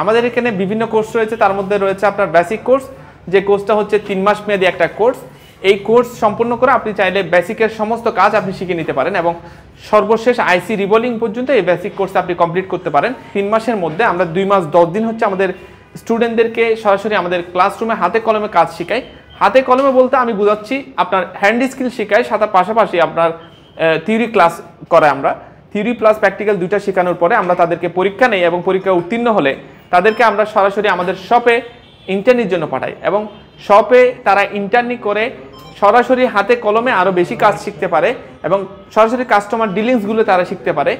আমাদের এখানে বিভিন্ন কোর্স রয়েছে, তার মধ্যে রয়েছে আপনার বেসিক কোর্স, যে কোর্সটা হচ্ছে 3 মাস মেয়াদী একটা কোর্স। এই কোর্স সম্পূর্ণ করে আপনি চাইলে বেসিকের সমস্ত কাজ আপনি শিখে নিতে পারেন এবং সর্বশেষ আইসি রিবোলিং পর্যন্ত এই বেসিক কোর্স আপনি কমপ্লিট করতে পারেন। 3 মাসের মধ্যে আমরা 2 মাস 10 দিন হচ্ছে আমাদের স্টুডেন্টদেরকে সরাসরি আমাদের ক্লাসরুমে হাতে কলমে কাজ শেখাই। হাতে কলমে বলতে আমি বোঝাচ্ছি আপনার হ্যান্ড স্কিল শেখাই, সাথে পাশাপাশি আপনার থিওরি ক্লাস করাই। আমরা থিওরি প্লাস প্র্যাকটিক্যাল দুইটা শেখানোর পরে আমরা তাদেরকে পরীক্ষা নেই এবং পরীক্ষায় উত্তীর্ণ হলে তাদেরকে আমরা সরাসরি আমাদের শপে ইন্টার্নির জন্য পাঠাই এবং শপে তারা ইন্টার্নি করে সরাসরি হাতে কলমে আরও বেশি কাজ শিখতে পারে এবং সরাসরি কাস্টমার ডিলিংসগুলো তারা শিখতে পারে।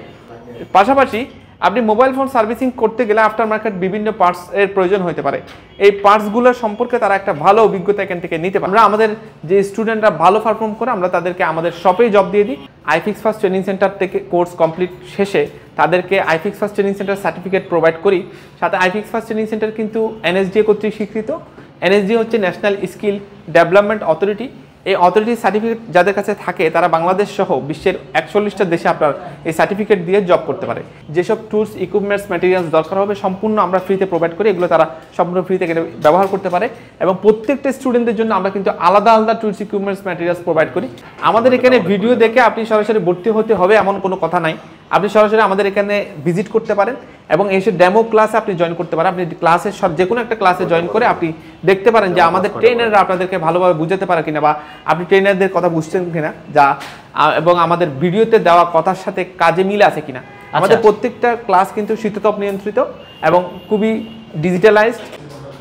পাশাপাশি আপনি মোবাইল ফোন সার্ভিসিং করতে গেলে আফটার মার্কেট বিভিন্ন পার্টস এর প্রয়োজন হতে পারে। এই পার্টসগুলো সম্পর্কে তারা একটা ভালো অভিজ্ঞতা এখান থেকে নিতে পারে। আমরা আমাদের যে স্টুডেন্টরা ভালো পারফর্ম করে আমরা তাদেরকে আমাদের শপেই জব দিয়ে দিই। আইফিক্স ফার্স্ট ট্রেনিং সেন্টার থেকে কোর্স কমপ্লিট শেষে তাদেরকে iFix first training centre certificate provide করি। সাথে আইফিক্স ফার্স্ট ট্রেনিং সেন্টার কিন্তু এনএসডিএ কর্তৃক স্বীকৃত। এনএসডিএ হচ্ছে ন্যাশনাল স্কিল ডেভেলপমেন্ট অথরিটি। এই অথরিটির সার্টিফিকেট যাদের কাছে থাকে তারা বাংলাদেশ সহ বিশ্বের 41টা দেশে আপনার এই সার্টিফিকেট দিয়ে জব করতে পারে। যেসব টুলস ইকুইপমেন্টস ম্যাটেরিয়ালস দরকার হবে সম্পূর্ণ আমরা ফ্রিতে প্রোভাইড করি, এগুলো তারা সম্পূর্ণ ফ্রিতে ব্যবহার করতে পারে এবং প্রত্যেকটা স্টুডেন্টদের জন্য আমরা কিন্তু আলাদা আলাদা টুলস ইকুইপমেন্টস ম্যাটেরিয়ালস প্রোভাইড করি। আমাদের এখানে ভিডিও দেখে আপনি সরাসরি ভর্তি হতে হবে এমন কোনো কথা নাই। আপনি সরাসরি আমাদের এখানে ভিজিট করতে পারেন এবং এসে ডেমো ক্লাসে আপনি জয়েন করতে পারেন। আপনি ক্লাসে যে কোনো একটা ক্লাসে জয়েন করে আপনি দেখতে পারেন যে আমাদের ট্রেনাররা আপনাদেরকে ভালোভাবে বুঝাতে পারে কিনা বা আপনি ট্রেনারদের কথা বুঝছেন কিনা যা এবং আমাদের ভিডিওতে দেওয়া কথার সাথে কাজে মিল আছে কিনা। আমাদের প্রত্যেকটা ক্লাস কিন্তু শীততাপ নিয়ন্ত্রিত এবং খুবই ডিজিটালাইজড।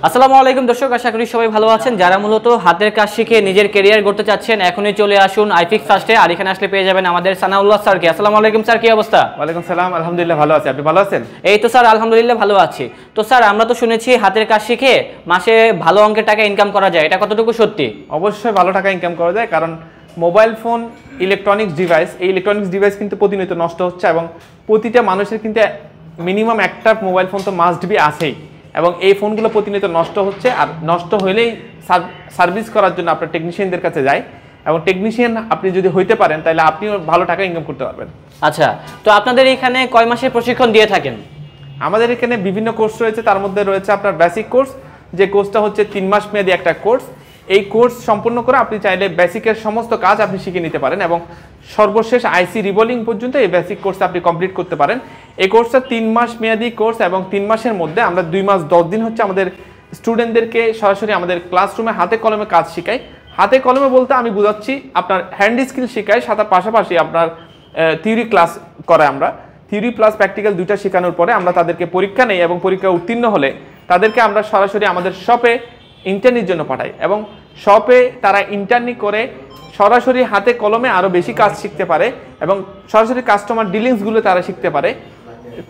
আসসালামু আলাইকুম দর্শক, আশা করি সবাই ভালো আছেন। যারা মূলত হাতের কাজ শিখে নিজের ক্যারিয়ার গড়তে চাচ্ছেন এখনই চলে আসুন আইফিক্স ফার্স্টে। আর এখানে আসলে পেয়ে যাবেন আমাদের সানাউল্লাহ স্যারকে। আসসালামু আলাইকুম স্যার, কি অবস্থা? ওয়ালাইকুম সালাম, আলহামদুলিল্লাহ ভালো আছি, আপনি ভালো আছেন? এই তো স্যার আলহামদুলিল্লাহ ভালো আছি। তো স্যার আমরা তো শুনেছি হাতের কাজ শিখে মাসে ভালো অঙ্কের টাকা ইনকাম করা যায়, এটা কতটুকু সত্যি? অবশ্যই ভালো টাকা ইনকাম করা যায়, কারণ মোবাইল ফোন ইলেকট্রনিক্স ডিভাইস, এই ইলেকট্রনিক্স ডিভাইস কিন্তু প্রতিনিয়ত নষ্ট হচ্ছে এবং প্রতিটা মানুষের কিন্তু মিনিমাম একটা মোবাইল ফোন তো মাস্ট বি আছেই এবং এই ফোনগুলো প্রতিনিয়ত নষ্ট হচ্ছে। আর নষ্ট হলেই সার্ভিস করার জন্য আপনার টেকনিশিয়ানদের কাছে যায় এবং টেকনিশিয়ান আপনি যদি হইতে পারেন তাহলে আপনিও ভালো টাকা ইনকাম করতে পারবেন। আচ্ছা, তো আপনাদের এখানে কয় মাসের প্রশিক্ষণ দিয়ে থাকেন? আমাদের এখানে বিভিন্ন কোর্স রয়েছে, তার মধ্যে রয়েছে আপনার বেসিক কোর্স, যে কোর্সটা হচ্ছে 3 মাস মেয়াদী একটা কোর্স। এই কোর্স সম্পূর্ণ করে আপনি চাইলে বেসিকের সমস্ত কাজ আপনি শিখে নিতে পারেন এবং সর্বশেষ আইসি রিবোলিং পর্যন্ত এই বেসিক কোর্স আপনি কমপ্লিট করতে পারেন। এই কোর্সটা 3 মাস মেয়াদী কোর্স এবং 3 মাসের মধ্যে আমরা 2 মাস 10 দিন হচ্ছে আমাদের স্টুডেন্টদেরকে সরাসরি আমাদের ক্লাসরুমে হাতে কলমে কাজ শেখাই। হাতে কলমে বলতে আমি বোঝাচ্ছি আপনার হ্যান্ড স্কিল শেখাই, সাথে পাশাপাশি আপনার থিওরি ক্লাস করাই। আমরা থিওরি প্লাস প্র্যাকটিক্যাল দুইটা শেখানোর পরে আমরা তাদেরকে পরীক্ষা নেই এবং পরীক্ষায় উত্তীর্ণ হলে তাদেরকে আমরা সরাসরি আমাদের শপে ইন্টার্নির জন্য পাঠাই এবং শপে তারা ইন্টার্নি করে সরাসরি হাতে কলমে আরও বেশি কাজ শিখতে পারে এবং সরাসরি কাস্টমার ডিলিংসগুলো তারা শিখতে পারে।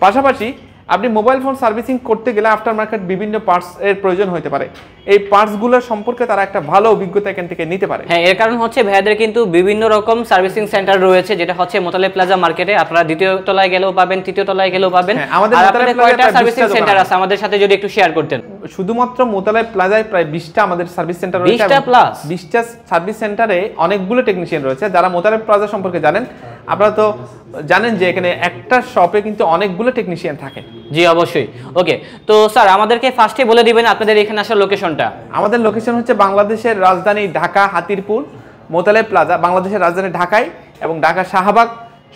পাশাপাশি আপনি মোবাইল ফোন সার্ভিসিং করতে গেলে আফটার মার্কেট বিভিন্ন পার্টস এর প্রয়োজন হতে পারে। এই পার্টসগুলো সম্পর্কে তারা একটা ভালো অভিজ্ঞতা এখান থেকে নিতে পারে। হ্যাঁ, এর কারণ হচ্ছে ভাইয়াদের কিন্তু বিভিন্ন রকম সার্ভিসিং সেন্টার রয়েছে, যেটা হচ্ছে মোতালেব প্লাজা মার্কেটে। আপনারা দ্বিতীয় তলায় গেলেও পাবেন, তৃতীয় তলায় গেলেও পাবেন। আমাদের মোতালেব কয়টা সার্ভিসিং সেন্টার আছে আমাদের সাথে যদি একটু শেয়ার করতেন? শুধুমাত্র মোতালেব প্লাজায় প্রায় 20টা আমাদের সার্ভিস সেন্টার রয়েছে। 20টা প্লাস? 20টা সার্ভিস সেন্টারে অনেকগুলো টেকনিশিয়ান রয়েছে। যারা মোতালেব প্লাজা সম্পর্কে জানেন, আপনারা তো জানেন যে এখানে একটা শপে কিন্তু অনেকগুলো টেকনিশিয়ান থাকে। জি অবশ্যই। ওকে, তো স্যার আমাদেরকে ফার্স্টে বলে দিবেন আপনাদের এখানে আসার লোকেশনটা। আমাদের লোকেশন হচ্ছে বাংলাদেশের রাজধানী ঢাকা, হাতিরপুল, মোতালেব প্লাজা। বাংলাদেশের রাজধানী ঢাকায় এবং ঢাকা শাহবাগ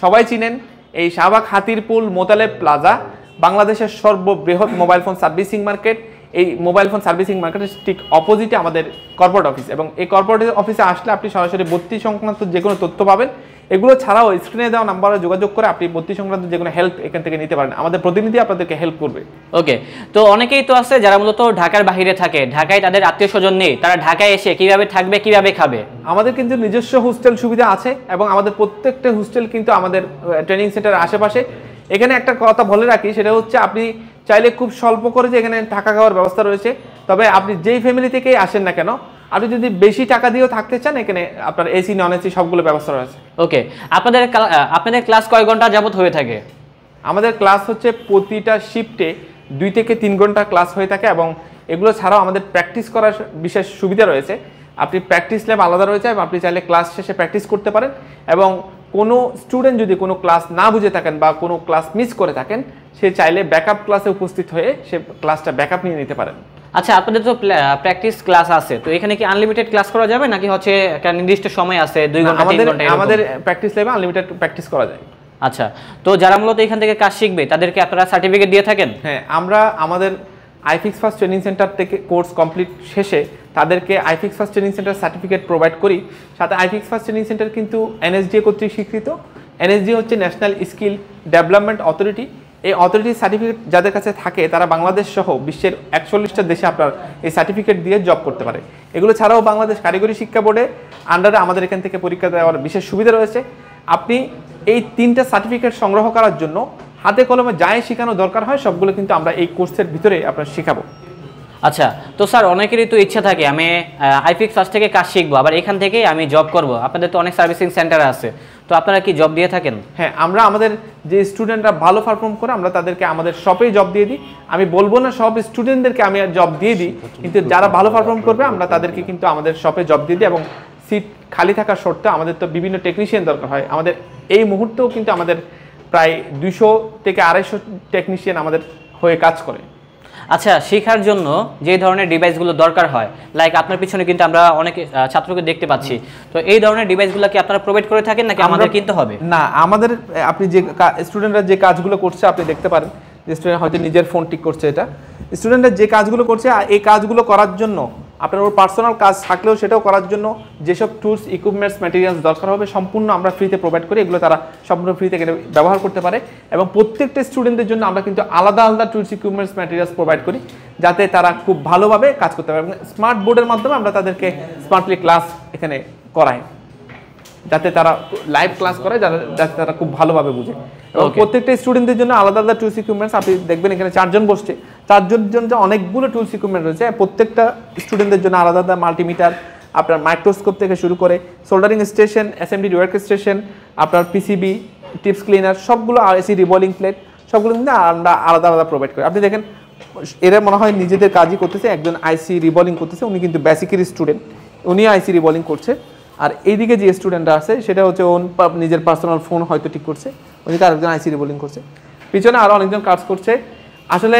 সবাই চিনেন। এই শাহবাগ, হাতিরপুল, মোতালেব প্লাজা বাংলাদেশের সর্ববৃহৎ মোবাইল ফোন সার্ভিসিং মার্কেট। এই মোবাইল ফোন সার্ভিসিং মার্কেটের ঠিক অপোজিটে আমাদের কর্পোরেট অফিস এবং এই কর্পোরেট অফিসে আসলে আপনি সরাসরি ভর্তি সংক্রান্ত যে কোনো তথ্য পাবেন। এগুলো ছাড়াও স্ক্রিনে দেওয়া নাম্বারে যোগাযোগ করে আপনি ভর্তি সংক্রান্ত যে কোনো হেল্প এখান থেকে নিতে পারেন। আমাদের প্রতিনিধি আপনাদেরকে হেল্প করবে। ওকে, তো অনেকেই তো আছে যারা মূলত ঢাকার বাইরে থাকে, ঢাকায় তাদের আত্মীয় স্বজন নেই, তারা ঢাকায় এসে কিভাবে থাকবে, কিভাবে খাবে? আমাদের কিন্তু নিজস্ব হোস্টেল সুবিধা আছে এবং আমাদের প্রত্যেকটা হোস্টেল কিন্তু আমাদের ট্রেনিং সেন্টারের আশেপাশে। এখানে একটা কথা বলে রাখি, সেটা হচ্ছে আপনি চাইলে খুব স্বল্প করে যে এখানে থাকা খাওয়ার ব্যবস্থা রয়েছে। তবে আপনি যেই ফ্যামিলি থেকেই আসেন না কেন, আপনি যদি বেশি টাকা দিয়েও থাকতে চান, এখানে আপনার এসি নন এসি সবগুলো ব্যবস্থা রয়েছে। ওকে, আপনাদের ক্লাস কয় ঘন্টা যাবত হয়ে থাকে? আমাদের ক্লাস হচ্ছে প্রতিটা শিফটে 2 থেকে 3 ঘন্টা ক্লাস হয়ে থাকে এবং এগুলো ছাড়াও আমাদের প্র্যাকটিস করার বিশেষ সুবিধা রয়েছে। আপনি প্র্যাকটিস ল্যাব আলাদা রয়েছে এবং আপনি চাইলে ক্লাস শেষে প্র্যাকটিস করতে পারেন এবং কোনো স্টুডেন্ট যদি কোনো ক্লাস না বুঝে থাকেন বা কোনো ক্লাস মিস করে থাকেন, সে চাইলে ব্যাকআপ ক্লাসে উপস্থিত হয়ে সে ক্লাসটা ব্যাকআপ নিয়ে নিতে পারেন। আচ্ছা, আপনাদের তো প্র্যাকটিস ক্লাস আছে, তো এখানে কি আনলিমিটেড ক্লাস করা যাবে নাকি হচ্ছে একটা নির্দিষ্ট সময় আছে 2 ঘন্টা 3 ঘন্টা? আমাদের প্র্যাকটিস ল্যাবে আনলিমিটেড প্র্যাকটিস করা যায়। আচ্ছা, তো যারা মূলত এখান থেকে কাজ শিখবে তাদেরকে আপনারা সার্টিফিকেট দিয়ে থাকেন? হ্যাঁ, আমরা আমাদের আইফিক্স ফার্স্ট ট্রেনিং সেন্টার থেকে কোর্স কমপ্লিট শেষে তাদেরকে iFix first training centre certificate provide করি। সাথে আইফিক্স ফার্স্ট ট্রেনিং সেন্টার কিন্তু এনএসডিএ কর্তৃক স্বীকৃত। এনএসডি হচ্ছে ন্যাশনাল স্কিল ডেভেলপমেন্ট অথরিটি। এই অথরিটির সার্টিফিকেট যাদের কাছে থাকে তারা বাংলাদেশ সহ বিশ্বের 41টা দেশে আপনার এই সার্টিফিকেট দিয়ে জব করতে পারে। এগুলো ছাড়াও বাংলাদেশ কারিগরি শিক্ষা বোর্ডে আন্ডারে আমাদের এখান থেকে পরীক্ষা দেওয়ার বিশেষ সুবিধা রয়েছে। আপনি এই 3টা সার্টিফিকেট সংগ্রহ করার জন্য হাতে কলমে যাই শেখানো দরকার হয় সবগুলো কিন্তু আমরা এই কোর্সের ভিতরে আপনার শেখাবো। আচ্ছা, তো স্যার অনেকেরই তো ইচ্ছা থাকে আমি আইফিক্স ফার্স্ট থেকে কাজ শিখবো, আবার এখান থেকেই আমি জব করব। আপনাদের তো অনেক সার্ভিসিং সেন্টার আছে, তো আপনারা কি জব দিয়ে থাকেন? হ্যাঁ, আমরা আমাদের যে স্টুডেন্টরা ভালো পারফর্ম করে আমরা তাদেরকে আমাদের শপেই জব দিয়ে দিই। আমি বলবো না সব স্টুডেন্টদেরকে আমি জব দিয়ে দিই, কিন্তু যারা ভালো পারফর্ম করবে আমরা তাদেরকে কিন্তু আমাদের শপে জব দিয়ে দিই। এবং সিট খালি থাকার শর্তে আমাদের তো বিভিন্ন টেকনিশিয়ান দরকার হয়। আমাদের এই মুহূর্তেও কিন্তু আমাদের প্রায় 200 থেকে 250 টেকনিশিয়ান আমাদের হয়ে কাজ করে। আচ্ছা, শেখার জন্য যে ধরনের ডিভাইসগুলো দরকার হয়, লাইক আপনার পিছনে কিন্তু আমরা অনেক ছাত্রকে দেখতে পাচ্ছি, তো এই ধরনের ডিভাইসগুলো কি আপনারা প্রোভাইড করে থাকেন নাকি আমাদের কিনতে হবে? না, আমাদের আপনি যে স্টুডেন্টরা যে কাজগুলো করছে আপনি দেখতে পারেন যে স্টুডেন্ট হয়তো নিজের ফোন ঠিক করছে। এটা স্টুডেন্টরা যে কাজগুলো করছে এই কাজগুলো করার জন্য আপনার ওর পার্সোনাল কাজ থাকলেও সেটাও করার জন্য যেসব টুলস ইকুইপমেন্টস ম্যাটেরিয়ালস দরকার হবে সম্পূর্ণ আমরা ফ্রিতে প্রোভাইড করি। এগুলো তারা সম্পূর্ণ ফ্রিতে ব্যবহার করতে পারে। এবং প্রত্যেকটা স্টুডেন্টদের জন্য আমরা কিন্তু আলাদা আলাদা টুলস ইকুইপমেন্টস ম্যাটেরিয়ালস প্রোভাইড করি যাতে তারা খুব ভালোভাবে কাজ করতে পারে। এবং স্মার্ট বোর্ডের মাধ্যমে আমরা তাদেরকে স্মার্টলি ক্লাস এখানে করাই, যাতে তারা লাইভ ক্লাস করে, যাতে তারা খুব ভালোভাবে বুঝে। এবং প্রত্যেকটা স্টুডেন্টদের জন্য আলাদা আলাদা টুলস ইকুইপমেন্টস আপনি দেখবেন এখানে 4 জন বসছে, 4 জনের জন্য অনেকগুলো টুলস ইকুইপমেন্ট রয়েছে। প্রত্যেকটা স্টুডেন্টদের জন্য আলাদা আলাদা মাল্টিমিটার, আপনার মাইক্রোস্কোপ থেকে শুরু করে soldering station, assembly work station, আপনার পিসিবি, টিপস ক্লিনার, সবগুলো এসি রিভলভিং প্লেট, সবগুলো কিন্তু আমরা আলাদা আলাদা প্রোভাইড করি। আপনি দেখেন এরা মনে হয় নিজেদের কাজই করতেছে। একজন আইসি রিভলভিং করতেছে, উনি কিন্তু বেসিকের স্টুডেন্ট, উনি আইসি রিভলভিং করছে। আর এইদিকে যে স্টুডেন্টরা আছে সেটা হচ্ছে নিজের পার্সোনাল ফোন হয়তো ঠিক করছে, ওদিকে আরেকজন আইসি রিভলভিং করছে, পিছনে আরও অনেকজন কাজ করছে। আসলে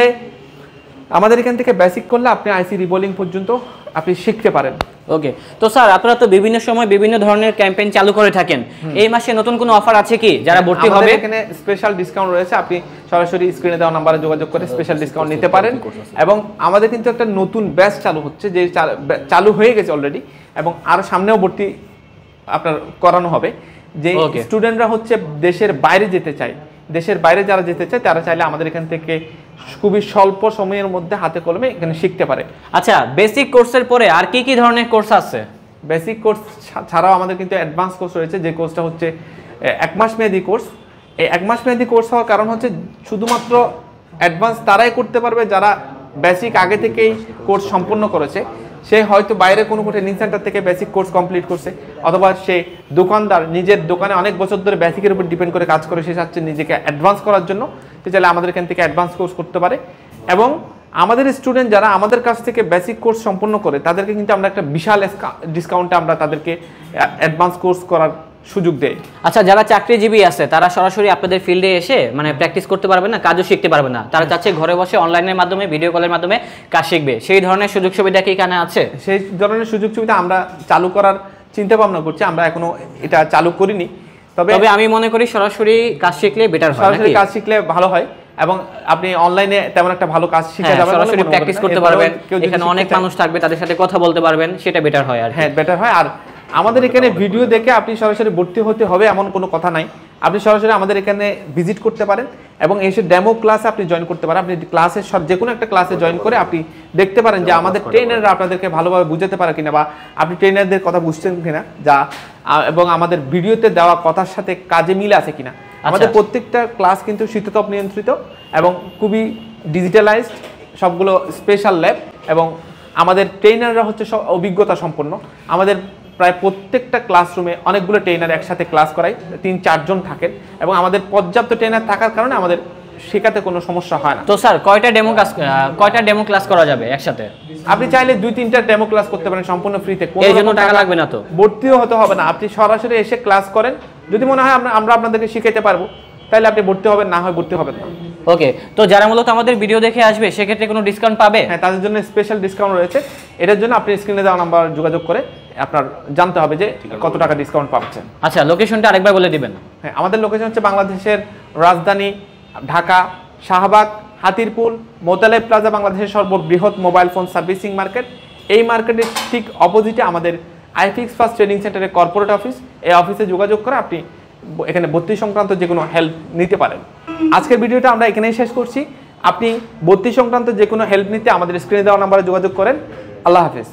আমাদের এখান থেকে বেসিক করলে আপনি আইসি রিভলভিং পর্যন্ত আপনি শিখতে পারেন। ওকে, তো স্যার আপনারা তো বিভিন্ন সময় বিভিন্ন ধরনের ক্যাম্পেইন চালু করে থাকেন, এই মাসে নতুন কোনো অফার আছে কি যারা ভর্তি হবে? এখানে স্পেশাল ডিসকাউন্ট রয়েছে, আপনি সরাসরি স্ক্রিনে দেওয়া নাম্বারে যোগাযোগ করে স্পেশাল ডিসকাউন্ট নিতে পারেন। এবং আমাদের কিন্তু একটা নতুন ব্যাচ চালু হচ্ছে, যে চালু হয়ে গেছে অলরেডি, এবং আরও সামনেও ভর্তি আপনার করানো হবে। যে স্টুডেন্টরা হচ্ছে দেশের বাইরে যেতে চায়, দেশের বাইরে যারা যেতে চায় তারা চাইলে আমাদের এখান থেকে খুবই স্বল্প সময়ের মধ্যে হাতে কলমে এখানে শিখতে পারে। আচ্ছা, বেসিক কোর্সের পরে আর কি কি ধরনের কোর্স আছে? বেসিক কোর্স ছাড়াও আমাদের কিন্তু অ্যাডভান্স কোর্স রয়েছে, যে কোর্সটা হচ্ছে 1 মাস মেয়াদী কোর্স। এই 1 মাস মেয়াদী কোর্স হওয়ার কারণ হচ্ছে শুধুমাত্র অ্যাডভান্স তারাই করতে পারবে যারা বেসিক আগে থেকেই কোর্স সম্পন্ন করেছে। সে হয়তো বাইরে কোনো ট্রেনিং সেন্টার থেকে বেসিক কোর্স কমপ্লিট করছে, অথবা সে দোকানদার নিজের দোকানে অনেক বছর ধরে বেসিকের উপর ডিপেন্ড করে কাজ করে, সে চাচ্ছে নিজেকে অ্যাডভান্স করার জন্য, সে চাইলে আমাদের এখান থেকে অ্যাডভান্স কোর্স করতে পারে। এবং আমাদের স্টুডেন্ট যারা আমাদের কাছ থেকে বেসিক কোর্স সম্পন্ন করে তাদেরকে কিন্তু আমরা একটা বিশাল ডিসকাউন্টে আমরা তাদেরকে অ্যাডভান্স কোর্স করার সুযোগ দেয়। আচ্ছা, যারা চাকরিজীবী আছে তারা সরাসরি আপনাদের ফিল্ডে এসে মানে প্র্যাকটিস করতে পারবে না, কাজও শিখতে পারবে না, তারা চাচ্ছে ঘরে বসে অনলাইনের মাধ্যমে ভিডিও কলের মাধ্যমে কাজ শিখবে, সেই ধরনের সুযোগ সুবিধা কি এখানে আছে? সেই ধরনের সুযোগ সুবিধা আমরা চালু করার চিন্তা ভাবনা করছি, আমরা এখনো এটা চালু করিনি। তবে আমি মনে করি সরাসরি কাজ শিখলে বেটার হয়, সরাসরি কাজ শিখলে ভালো হয়, এবং আপনি অনলাইনে তেমন একটা ভালো কাজ শিখে যাবেন, সরাসরি প্র্যাকটিস করতে পারবেন, এখানে অনেক মানুষ থাকবে তাদের সাথে কথা বলতে পারবেন, সেটা বেটার হয়। আর হ্যাঁ, বেটার হয়। আর আমাদের এখানে ভিডিও দেখে আপনি সরাসরি ভর্তি হতে হবে এমন কোনো কথা নাই, আপনি সরাসরি আমাদের এখানে ভিজিট করতে পারেন এবং এসে ডেমো ক্লাসে আপনি জয়েন করতে পারেন। আপনি ক্লাসে যে কোনো একটা ক্লাসে জয়েন করে আপনি দেখতে পারেন যে আমাদের ট্রেনাররা আপনাদেরকে ভালোভাবে বুঝাতে পারে কিনা, বা আপনি ট্রেনারদের কথা বুঝছেন কিনা, এবং আমাদের ভিডিওতে দেওয়া কথার সাথে কাজে মিল আছে কিনা। আমাদের প্রত্যেকটা ক্লাস কিন্তু শীততাপ নিয়ন্ত্রিত এবং খুবই ডিজিটালাইজড, সবগুলো স্পেশাল ল্যাব, এবং আমাদের ট্রেনাররা হচ্ছে সব অভিজ্ঞতা সম্পন্ন। আমাদের প্রায় প্রত্যেকটা ক্লাসরুমে অনেকগুলো ট্রেনার একসাথে ক্লাস করায়, 3-4 জন থাকেন, এবং আমাদের পর্যাপ্ত ট্রেনার থাকার কারণে আমাদের শেখাতে কোনো সমস্যা হয় না। তো স্যার কয়টা ডেমো ক্লাস করা যাবে একসাথে? আপনি চাইলে 2-3টা ডেমো ক্লাস করতে পারেন সম্পূর্ণ ফ্রিতে, এর জন্য টাকা লাগবে না, তো ভর্তিও হতে হবে না। আপনি সরাসরি এসে ক্লাস করেন, যদি মনে হয় আমরা আপনাদেরকে শিখাতে পারবো, তাহলে আপনি ভর্তি হবেন, না হয় ভর্তি হবেন না। ওকে, তো যারা মূলত আমাদের ভিডিও দেখে আসবে সেক্ষেত্রে কোনো ডিসকাউন্ট পাবে? হ্যাঁ, তাদের জন্য স্পেশাল ডিসকাউন্ট রয়েছে। এটার জন্য আপনি স্ক্রিনে দেওয়া নাম্বার যোগাযোগ করে আপনার জানতে হবে যে কত টাকা ডিসকাউন্ট পাচ্ছেন। আচ্ছা, লোকেশনটা আরেকবার বলে দিবেন। হ্যাঁ, আমাদের লোকেশন হচ্ছে বাংলাদেশের রাজধানী ঢাকা, শাহবাগ, হাতিরপুল, মোতালেব প্লাজা, বাংলাদেশের সর্ববৃহৎ মোবাইল ফোন সার্ভিসিং মার্কেট। এই মার্কেটের ঠিক অপোজিটে আমাদের আইফিক্স ফার্স্ট ট্রেনিং সেন্টারের কর্পোরেট অফিস। এই অফিসে যোগাযোগ করে আপনি এখানে ভর্তি সংক্রান্ত যে কোনো হেল্প নিতে পারেন। আজকের ভিডিওটা আমরা এখানেই শেষ করছি। আপনি ভর্তি সংক্রান্ত যে কোনো হেল্প নিতে আমাদের স্ক্রিনে দেওয়া নাম্বারে যোগাযোগ করেন। আল্লাহ হাফেজ।